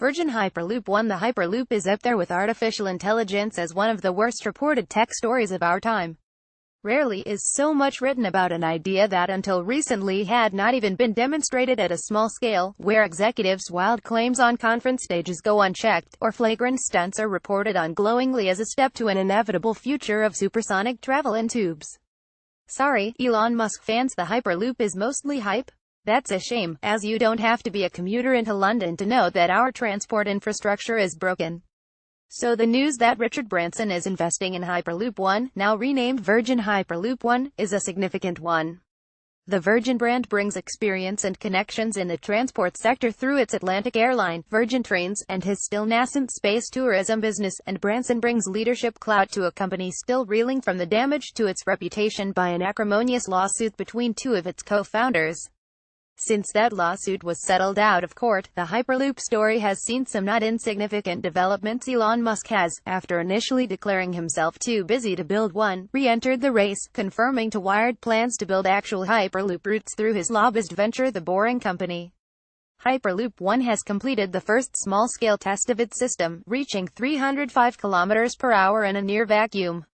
Virgin Hyperloop One. The Hyperloop is up there with artificial intelligence as one of the worst reported tech stories of our time. Rarely is so much written about an idea that until recently had not even been demonstrated at a small scale, where executives' wild claims on conference stages go unchecked, or flagrant stunts are reported on glowingly as a step to an inevitable future of supersonic travel in tubes. Sorry, Elon Musk fans, the Hyperloop is mostly hype. That's a shame, as you don't have to be a commuter into London to know that our transport infrastructure is broken. So the news that Richard Branson is investing in Hyperloop One, now renamed Virgin Hyperloop One, is a significant one. The Virgin brand brings experience and connections in the transport sector through its Atlantic airline, Virgin Trains, and his still nascent space tourism business, and Branson brings leadership clout to a company still reeling from the damage to its reputation by an acrimonious lawsuit between two of its co-founders. Since that lawsuit was settled out of court, the Hyperloop story has seen some not insignificant developments. Elon Musk has, after initially declaring himself too busy to build one, re-entered the race, confirming to Wired plans to build actual Hyperloop routes through his lobbyist venture, The Boring Company. Hyperloop One has completed the first small-scale test of its system, reaching 305 km per hour in a near vacuum.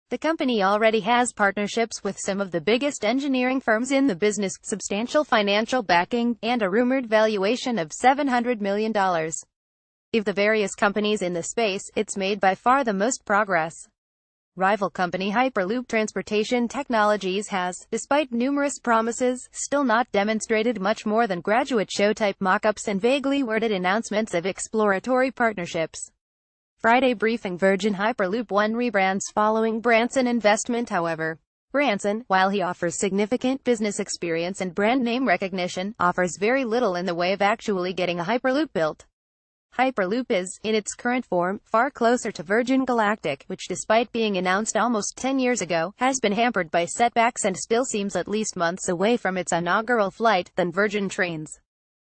The company already has partnerships with some of the biggest engineering firms in the business, substantial financial backing, and a rumored valuation of $700 million. Of the various companies in the space, it's made by far the most progress. Rival company Hyperloop Transportation Technologies has, despite numerous promises, still not demonstrated much more than graduate show-type mock-ups and vaguely worded announcements of exploratory partnerships. Friday briefing. Virgin Hyperloop One rebrands following Branson investment. However, Branson, while he offers significant business experience and brand name recognition, offers very little in the way of actually getting a Hyperloop built. Hyperloop is, in its current form, far closer to Virgin Galactic, which despite being announced almost 10 years ago, has been hampered by setbacks and still seems at least months away from its inaugural flight, than Virgin Trains.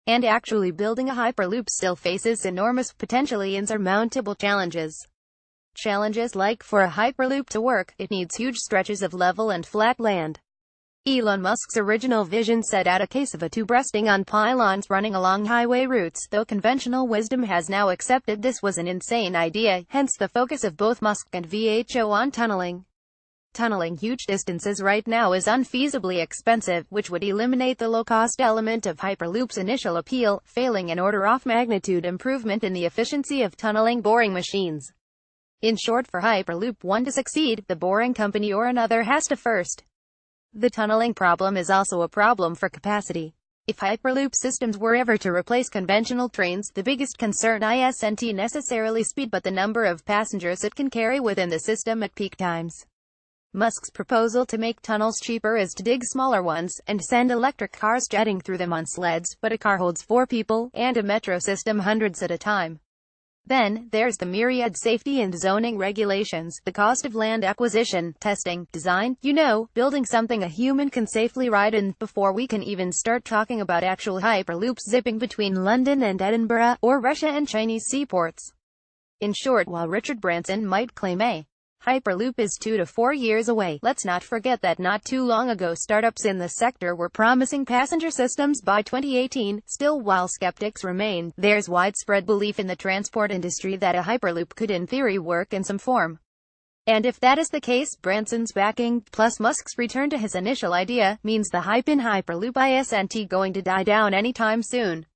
And actually building a Hyperloop still faces enormous, potentially insurmountable challenges. Challenges like, for a Hyperloop to work, it needs huge stretches of level and flat land. Elon Musk's original vision set out a case of a tube resting on pylons running along highway routes, though conventional wisdom has now accepted this was an insane idea, hence the focus of both Musk and VHO on tunneling. Tunneling huge distances right now is unfeasibly expensive, which would eliminate the low-cost element of Hyperloop's initial appeal, failing an order-of-magnitude improvement in the efficiency of tunneling boring machines. In short, for Hyperloop One to succeed, the Boring Company or another has to first. The tunneling problem is also a problem for capacity. If Hyperloop systems were ever to replace conventional trains, the biggest concern isn't necessarily speed but the number of passengers it can carry within the system at peak times. Musk's proposal to make tunnels cheaper is to dig smaller ones, and send electric cars jetting through them on sleds, but a car holds 4 people, and a metro system hundreds at a time. Then, there's the myriad safety and zoning regulations, the cost of land acquisition, testing, design, building something a human can safely ride in, before we can even start talking about actual Hyperloops zipping between London and Edinburgh, or Russia and Chinese seaports. In short, while Richard Branson might claim a Hyperloop is 2 to 4 years away, let's not forget that not too long ago startups in the sector were promising passenger systems by 2018. Still, while skeptics remain, there's widespread belief in the transport industry that a Hyperloop could in theory work in some form. And if that is the case, Branson's backing, plus Musk's return to his initial idea, means the hype in Hyperloop isn't going to die down anytime soon.